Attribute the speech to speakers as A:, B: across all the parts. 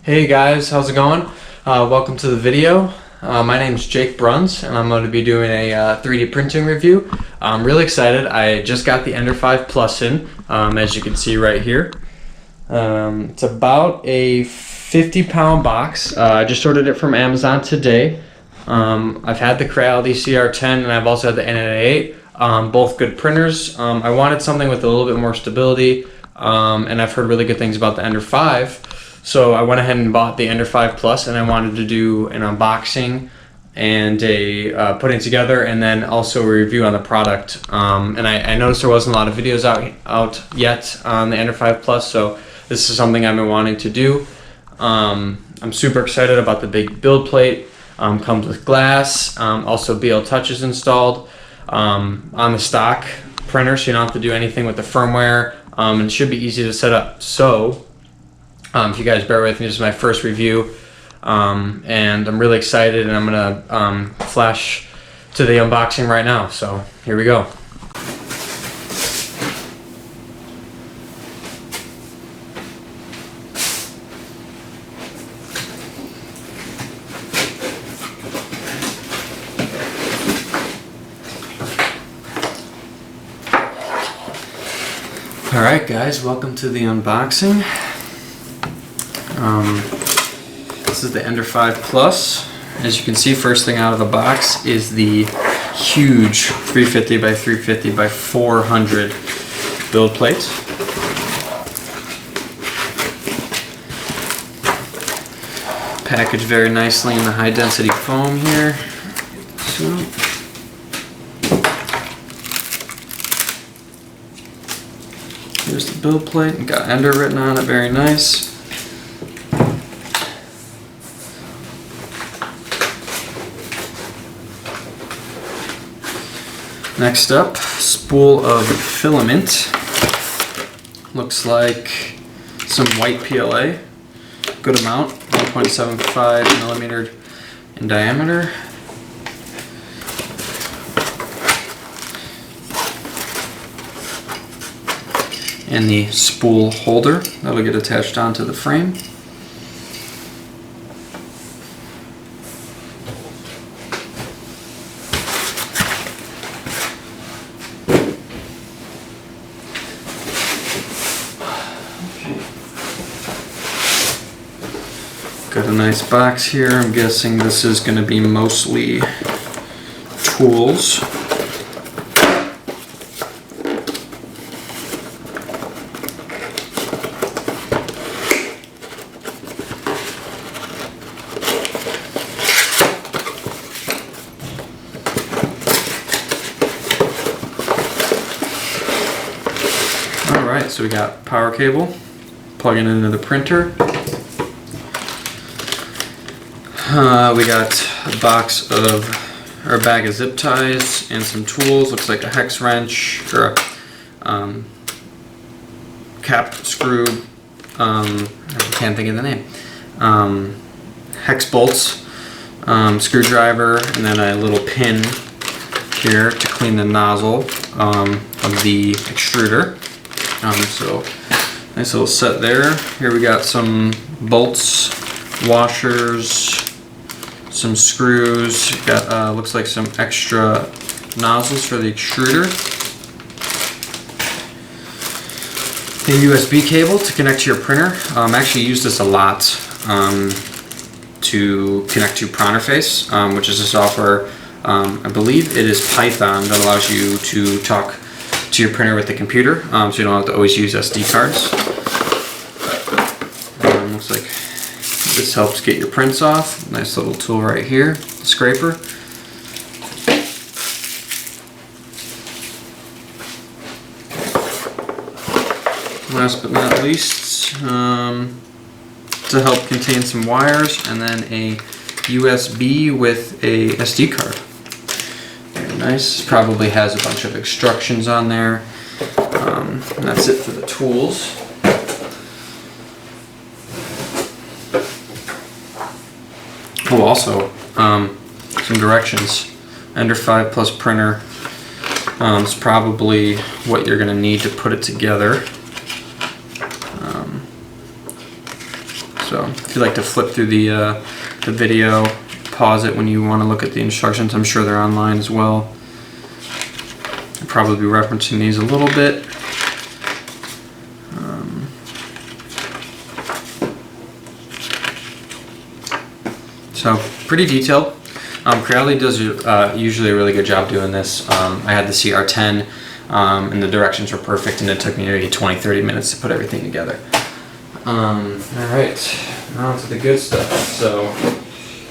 A: Hey guys, how's it going? Welcome to the video. My name's Jake Bruns and I'm going to be doing a 3D printing review. I'm really excited. I just got the Ender 5 Plus in, as you can see right here. It's about a 50-pound box. I just ordered it from Amazon today. I've had the Creality CR10 and I've also had the NNA8, both good printers. I wanted something with a little bit more stability, and I've heard really good things about the Ender 5. So I went ahead and bought the Ender 5 Plus, and I wanted to do an unboxing and a putting together, and then also a review on the product. And I noticed there wasn't a lot of videos out yet on the Ender 5 Plus, so this is something I've been wanting to do. I'm super excited about the big build plate. Comes with glass, also BL Touches installed on the stock printer, so you don't have to do anything with the firmware, and it should be easy to set up. So if you guys bear with me, this is my first review, and I'm really excited, and I'm gonna flash to the unboxing right now. So here we go. Alright guys, welcome to the unboxing. This is the Ender 5 Plus. As you can see, first thing out of the box is the huge 350 by 350 by 400 build plate. Packaged very nicely in the high density foam here. So, here's the build plate, and got Ender written on it, very nice. Next up, spool of filament. Looks like some white PLA, good amount, 1.75 millimeter in diameter. And the spool holder that'll get attached onto the frame. Got a nice box here. I'm guessing this is going to be mostly tools. Alright, so we got power cable, plugging it into the printer. We got a box of, or a bag of zip ties and some tools. Looks like a hex wrench, or a cap screw, I can't think of the name, hex bolts, screwdriver, and then a little pin here to clean the nozzle of the extruder. So nice little set there. Here we got some bolts, washers, some screws. Got looks like some extra nozzles for the extruder. A USB cable to connect to your printer. I actually use this a lot to connect to Printerface, which is a software. I believe it is Python that allows you to talk to your printer with the computer, so you don't have to always use SD cards. Looks like this helps get your prints off. Nice little tool right here, the scraper. Last but not least, to help contain some wires, and then a USB with a SD card. Very nice. Probably has a bunch of instructions on there. And that's it for the tools. Oh, also, some directions. Ender 5 Plus printer is probably what you're going to need to put it together. So if you like to flip through the video, pause it when you want to look at the instructions. I'm sure they're online as well. I'll probably be referencing these a little bit. So pretty detailed. Creality does usually a really good job doing this. I had the CR10 and the directions were perfect, and it took me maybe 20-30 minutes to put everything together. Alright, now to the good stuff. So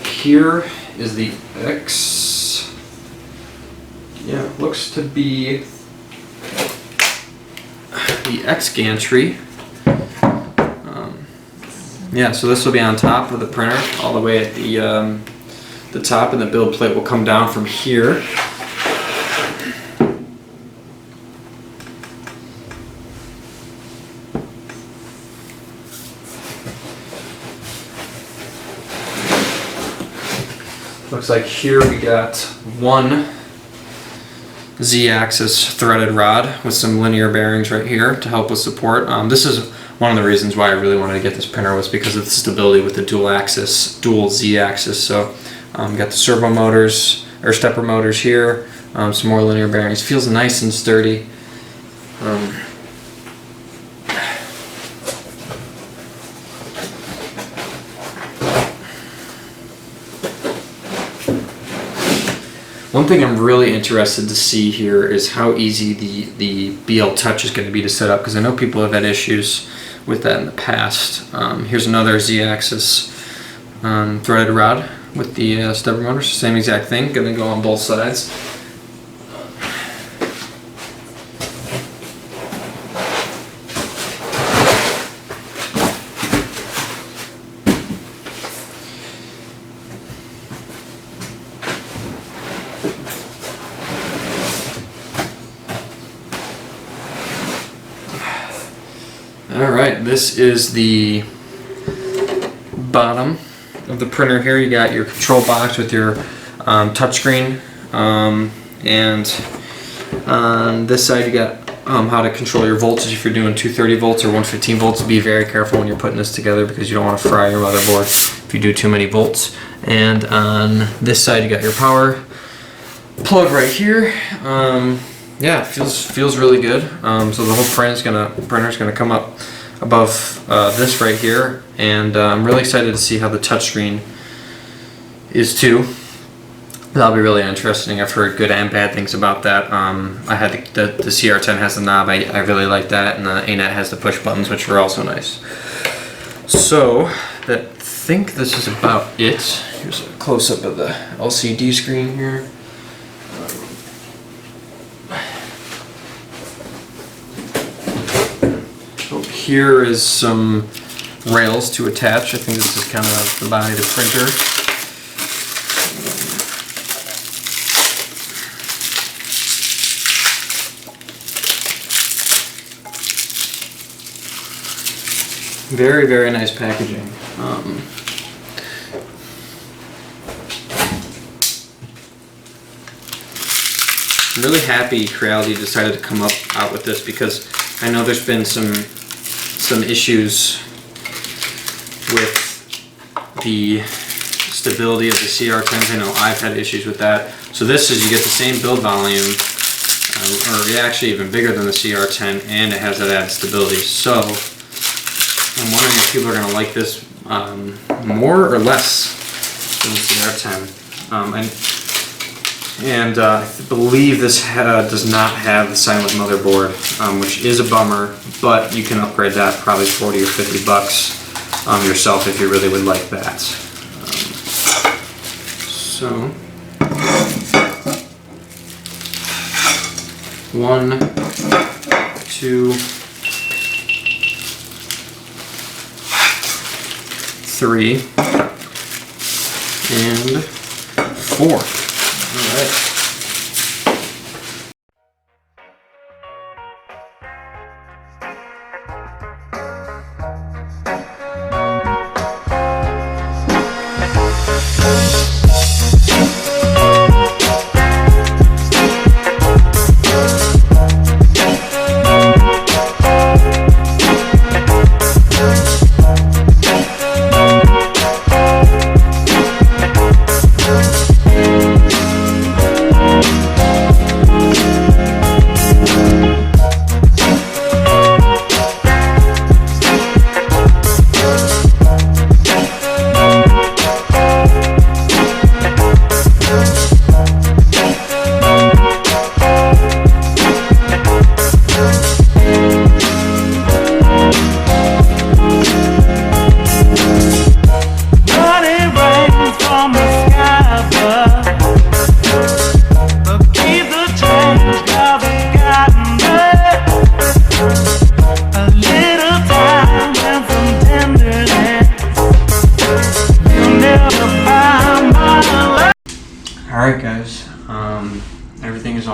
A: here is the X. Yeah, it looks to be the X gantry. Yeah, so this will be on top of the printer, all the way at the top, and the build plate will come down from here. Looks like here we got one Z-axis threaded rod with some linear bearings right here to help with support. This is one of the reasons why I really wanted to get this printer, was because of the stability with the dual Z-axis. So got the servo motors, or stepper motors here, some more linear bearings. Feels nice and sturdy. One thing I'm really interested to see here is how easy the BL Touch is going to be to set up, because I know people have had issues with that in the past. Here's another Z-axis threaded rod with the stepper motors, same exact thing, going to go on both sides. Alright, this is the bottom of the printer here. You got your control box with your touchscreen, and on this side you got how to control your voltage if you're doing 230 volts or 115 volts. Be very careful when you're putting this together, because you don't want to fry your motherboard if you do too many volts. And on this side you got your power plug right here. Yeah, it feels really good. So the whole printer's gonna come up above this right here, and I'm really excited to see how the touchscreen is too. That'll be really interesting. I've heard good and bad things about that. I had the CR10 has the knob. I really like that, and the ANET has the push buttons, which are also nice. So I think this is about it. Here's a close up of the LCD screen here. Here is some rails to attach. I think this is kind of the body of the printer. Very, very nice packaging. I'm really happy Creality decided to come out with this, because I know there's been some issues with the stability of the CR10s. I know I've had issues with that. So this is, you get the same build volume, or actually even bigger than the CR10, and it has that added stability. So I'm wondering if people are going to like this more or less than the CR10. And I believe this does not have the silent motherboard, which is a bummer, but you can upgrade that probably 40 or 50 bucks yourself if you really would like that. So 1, 2, 3, and 4. All right.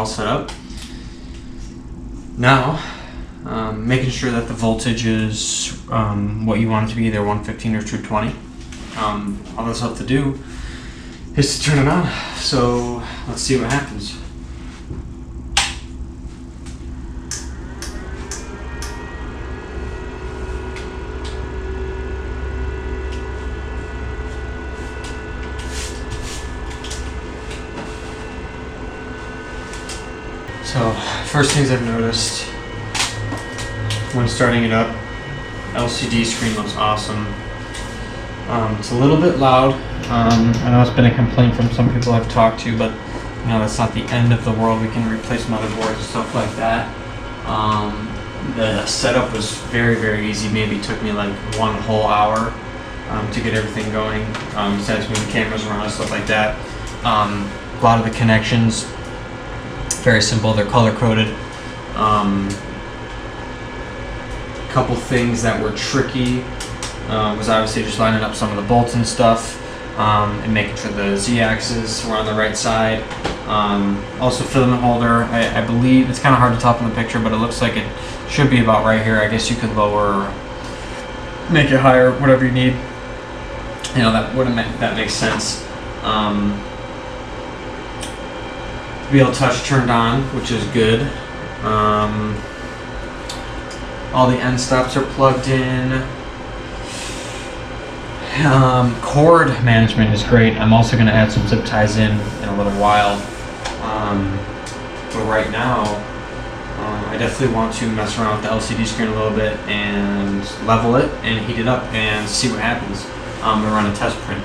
A: set up. Now, making sure that the voltage is what you want it to be, either 115 or 220. All that's left to do is to turn it on. So let's see what happens. So, first things I've noticed when starting it up, LCD screen looks awesome. It's a little bit loud. I know it's been a complaint from some people I've talked to, but you know, that's not the end of the world. We can replace motherboards and stuff like that. The setup was very, very easy. Maybe took me like 1 whole hour to get everything going, besides moving cameras around and stuff like that. A lot of the connections, very simple, they're color coded. Couple things that were tricky was obviously just lining up some of the bolts and stuff, and making sure the Z-axis were on the right side. Also filament holder, I believe, it's kind of hard to tell from the picture, but it looks like it should be about right here. I guess you could lower, make it higher, whatever you need. You know, that makes sense. Wheel touch turned on, which is good. All the end stops are plugged in. Cord management is great. I'm also going to add some zip ties in a little while. But right now, I definitely want to mess around with the LCD screen a little bit and level it and heat it up and see what happens. I'm going to run a test print.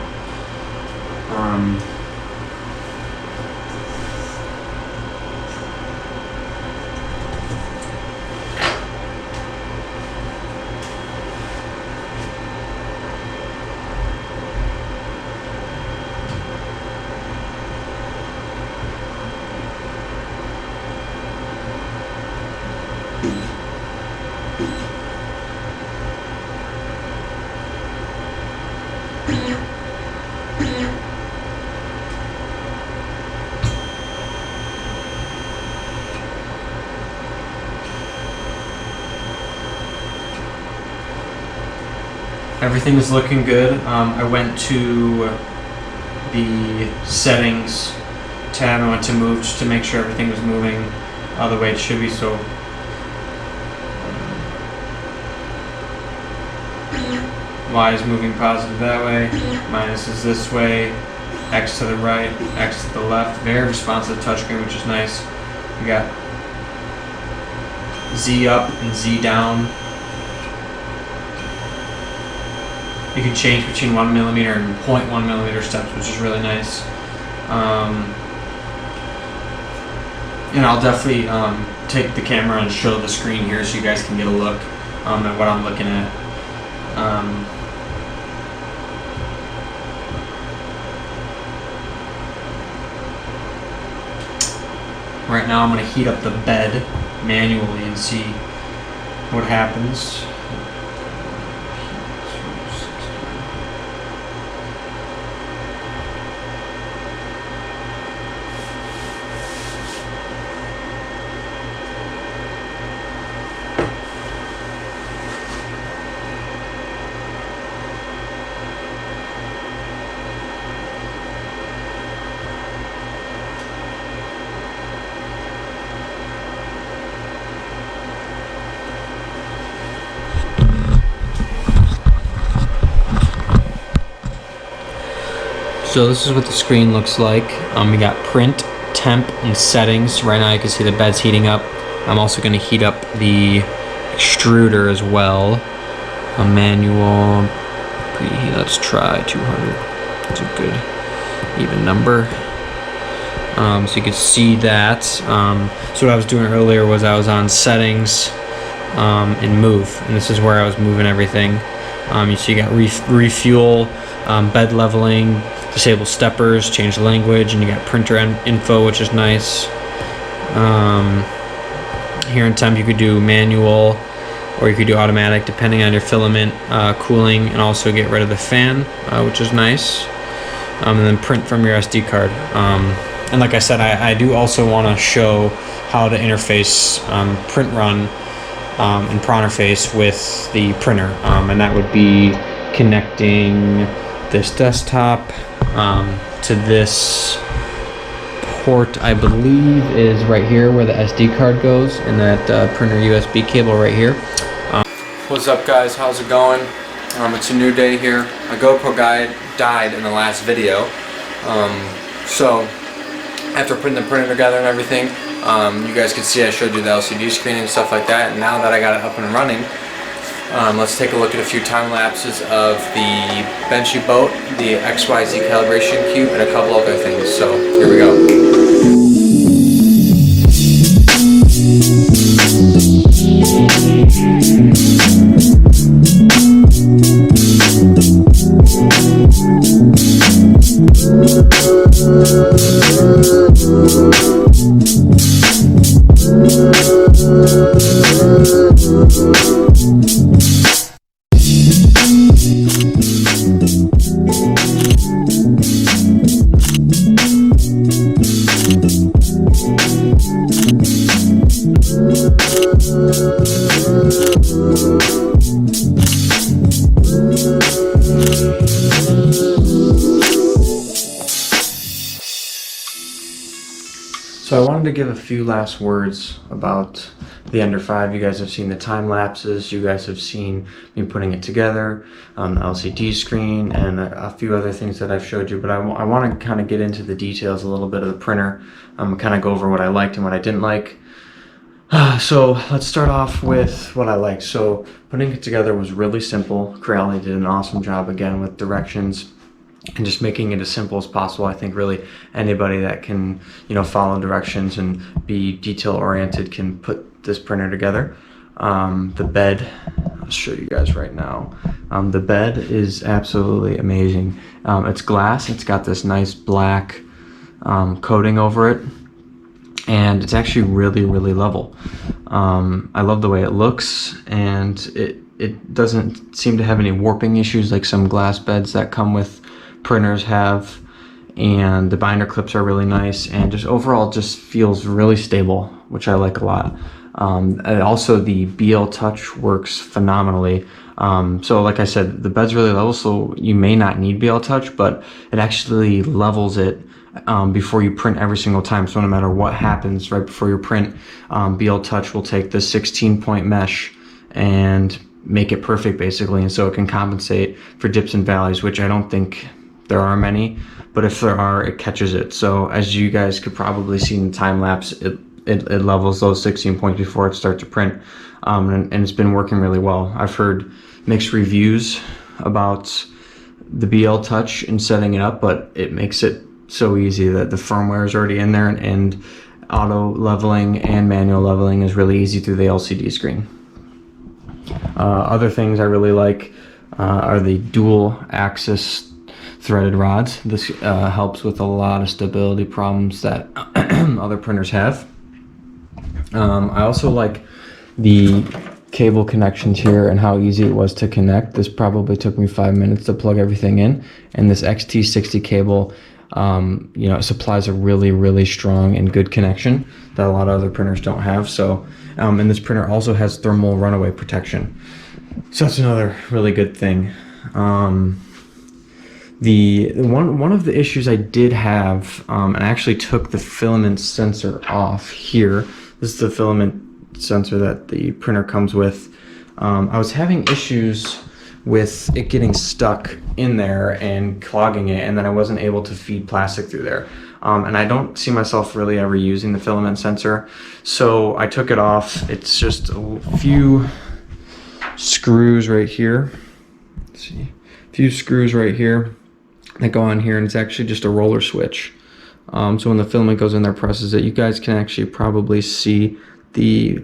A: Everything is looking good. I went to the settings tab. I went to move just to make sure everything was moving the way it should be. So Y is moving positive that way, minus is this way, X to the right, X to the left. Very responsive touchscreen, which is nice. We got Z up and Z down. You can change between 1mm and 0.1mm steps, which is really nice. And I'll definitely take the camera and show the screen here so you guys can get a look at what I'm looking at. Right now I'm going to heat up the bed manually and see what happens. So this is what the screen looks like. We got print, temp, and settings. Right now you can see the bed's heating up. I'm also going to heat up the extruder as well. A manual preheat. Let's try 200. That's a good even number. So you can see that. So what I was doing earlier was I was on settings and move, and this is where I was moving everything. You see you got refuel, bed leveling, disable steppers, change language, and you got printer info, which is nice. Here in temp you could do manual or you could do automatic depending on your filament, cooling, and also get rid of the fan, which is nice. And then print from your SD card. And like I said, I do also want to show how to interface print run and Pronterface with the printer, and that would be connecting this desktop to this port, I believe is right here where the SD card goes, and that printer USB cable right here. What's up guys, how's it going? It's a new day here. My GoPro guide died in the last video, so after putting the printer together and everything, you guys can see I showed you the LCD screen and stuff like that, and now that I got it up and running, let's take a look at a few time lapses of the Benchy boat, the XYZ calibration cube, and a couple other things. So here we go. So I wanted to give a few last words about the Ender 5. You guys have seen the time lapses, you guys have seen me putting it together, the LCD screen, and a few other things that I've showed you, but I want to kind of get into the details a little bit of the printer, kind of go over what I liked and what I didn't like. So let's start off with what I liked. So putting it together was really simple. Creality did an awesome job again with directions and just making it as simple as possible. I think really anybody that can, follow directions and be detail oriented can put this printer together. The bed, I'll show you guys right now. The bed is absolutely amazing. It's glass, it's got this nice black coating over it, and it's actually really, really level. I love the way it looks, and it doesn't seem to have any warping issues like some glass beds that come with printers have, and the binder clips are really nice, and just overall just feels really stable, which I like a lot. And also the BL Touch works phenomenally. So like I said, the bed's really level, so you may not need BL Touch, but it actually levels it before you print every single time. So no matter what happens right before you print, BL Touch will take the 16-point mesh and make it perfect basically, and so it can compensate for dips and valleys, which I don't think there are many, but if there are, it catches it. So as you guys could probably see in the time lapse, it levels those 16 points before it starts to print, and it's been working really well. I've heard mixed reviews about the BL Touch and setting it up, but it makes it so easy that the firmware is already in there, and auto leveling and manual leveling is really easy through the LCD screen. Other things I really like are the dual axis threaded rods. This helps with a lot of stability problems that other printers have. I also like the cable connections here and how easy it was to connect. This probably took me 5 minutes to plug everything in, and this XT60 cable it supplies a really, really strong and good connection that a lot of other printers don't have. So and this printer also has thermal runaway protection, so that's another really good thing. The one of the issues I did have, and I actually took the filament sensor off here. This is the filament sensor that the printer comes with. I was having issues with it getting stuck in there and clogging it, and then I wasn't able to feed plastic through there. And I don't see myself really ever using the filament sensor, so I took it off. It's just a few screws right here. Let's see, a few screws right here that go on here, and it's actually just a roller switch. So when the filament goes in there, presses it, you guys can actually probably see the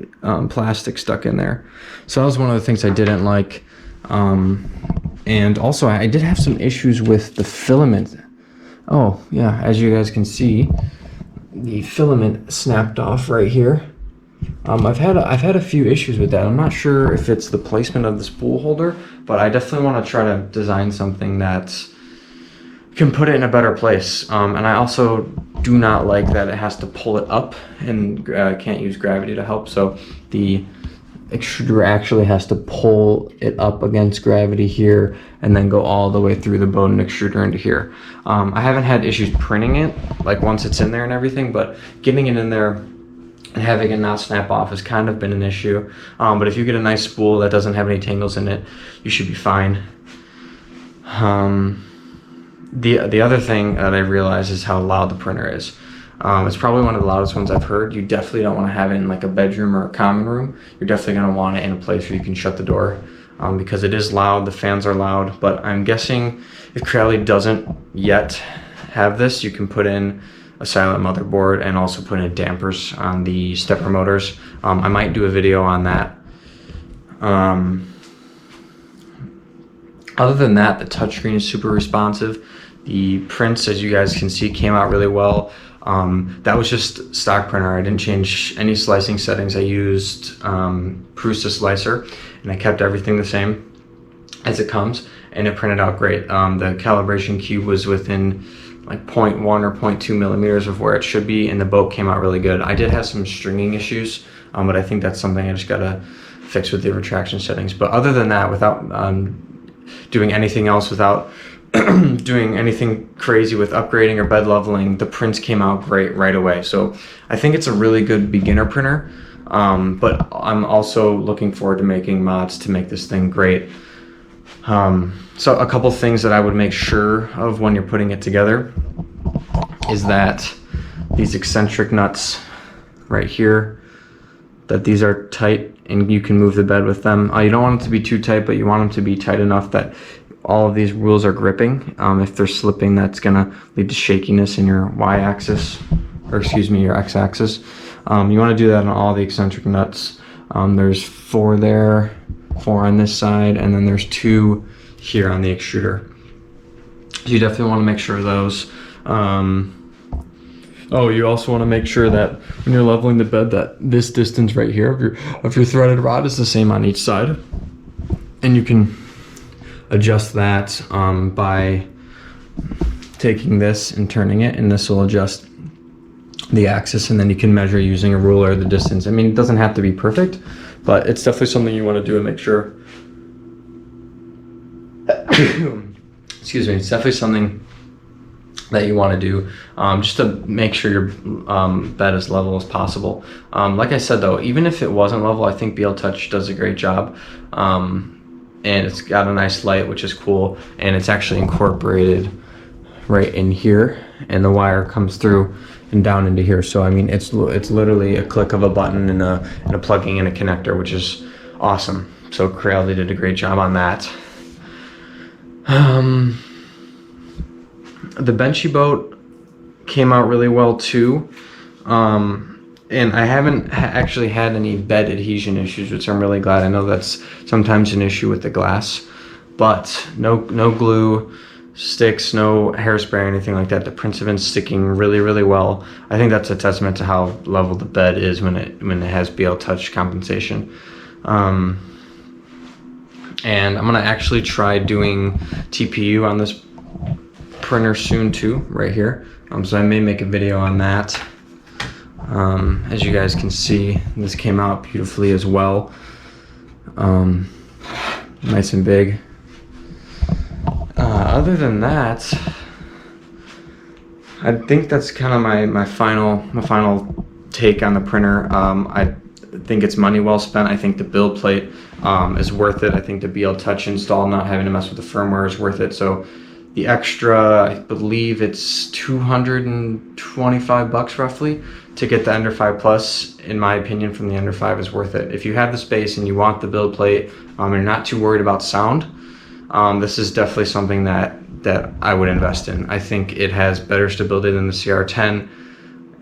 A: plastic stuck in there. So that was one of the things I didn't like. And also I did have some issues with the filament. Oh yeah, as you guys can see, the filament snapped off right here. I've had a few issues with that. I'm not sure if it's the placement of the spool holder, but I definitely want to try to design something that can put it in a better place. And I also do not like that it has to pull it up and can't use gravity to help. So the extruder actually has to pull it up against gravity here and then go all the way through the Bowden extruder into here. I haven't had issues printing it, like once it's in there and everything, but getting it in there and having it not snap off has kind of been an issue. But if you get a nice spool that doesn't have any tangles in it, you should be fine. The other thing that I realized is how loud the printer is. It's probably one of the loudest ones I've heard. You definitely don't want to have it in like a bedroom or a common room. You're definitely going to want it in a place where you can shut the door, because it is loud. The fans are loud, but I'm guessing if Creality doesn't yet have this, you can put in a silent motherboard and also put in dampers on the stepper motors. I might do a video on that. Other than that, the touchscreen is super responsive. The prints, as you guys can see, came out really well. That was just stock printer. I didn't change any slicing settings. I used Prusa slicer, and I kept everything the same as it comes, and it printed out great. The calibration cube was within like 0.1 or 0.2 millimeters of where it should be, and the boat came out really good. I did have some stringing issues, but I think that's something I just gotta fix with the retraction settings. But other than that, without doing anything else, without doing anything crazy with upgrading or bed leveling, the prints came out great right away. So I think it's a really good beginner printer, but I'm also looking forward to making mods to make this thing great. So a couple things that I would make sure of when you're putting it together is that these eccentric nuts right here, that these are tight and you can move the bed with them. You don't want them to be too tight, but you want them to be tight enough that all of these wheels are gripping. If they're slipping, that's gonna lead to shakiness in your y-axis, or excuse me, your x-axis. You wanna do that on all the eccentric nuts. There's 4 there, 4 on this side, and then there's 2 here on the extruder. So you definitely wanna make sure of those. Oh, you also want to make sure that when you're leveling the bed that this distance right here of your threaded rod is the same on each side. And you can adjust that by taking this and turning it, and this will adjust the axis, and then you can measure using a ruler the distance. I mean, it doesn't have to be perfect, but it's definitely something you want to do and make sure. Excuse me, it's definitely something that you want to do just to make sure your bed is level as possible. Like I said though, even if it wasn't level, I think BL Touch does a great job, and it's got a nice light, which is cool, and it's actually incorporated right in here, and the wire comes through and down into here. So I mean, it's literally a click of a button and a plugging in a connector, which is awesome. So Creality did a great job on that. The Benchy boat came out really well too, and I haven't actually had any bed adhesion issues, which I'm really glad. I know that's sometimes an issue with the glass, but no glue sticks, no hairspray or anything like that. The prints have been sticking really well. I think that's a testament to how level the bed is when it has BL Touch compensation. And I'm gonna actually try doing TPU on this printer soon too, right here. So I may make a video on that. As you guys can see, this came out beautifully as well. Nice and big. Other than that, I think that's kind of my final take on the printer. I think it's money well spent. I think the build plate is worth it. I think the BL Touch install, not having to mess with the firmware, is worth it. So the extra, I believe it's 225 bucks roughly to get the Ender 5 Plus, in my opinion, from the Ender 5 is worth it. If you have the space and you want the build plate, and you're not too worried about sound, this is definitely something that I would invest in. I think it has better stability than the CR10,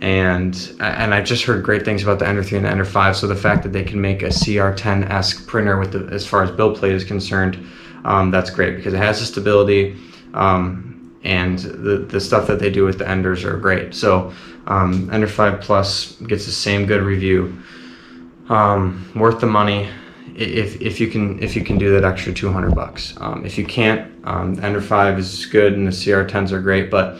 A: and I just heard great things about the Ender 3 and the Ender 5. So the fact that they can make a CR10-esque printer with as far as build plate is concerned, that's great because it has the stability, and the stuff that they do with the Enders are great. So Ender 5 Plus gets the same good review, worth the money. If you can do that extra 200 bucks. If you can't, the Ender 5 is good and the CR10s are great, but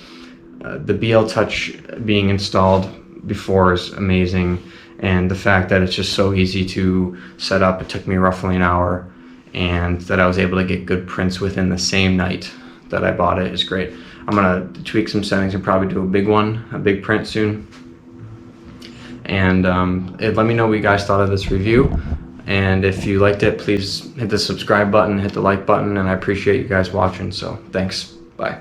A: the BL Touch being installed before is amazing, and the fact that it's just so easy to set up. It took me roughly an hour, and that I was able to get good prints within the same night that I bought it is great. I'm gonna tweak some settings and probably do a big print soon. And let me know what you guys thought of this review. And if you liked it, please hit the subscribe button, hit the like button, and I appreciate you guys watching. So thanks. Bye.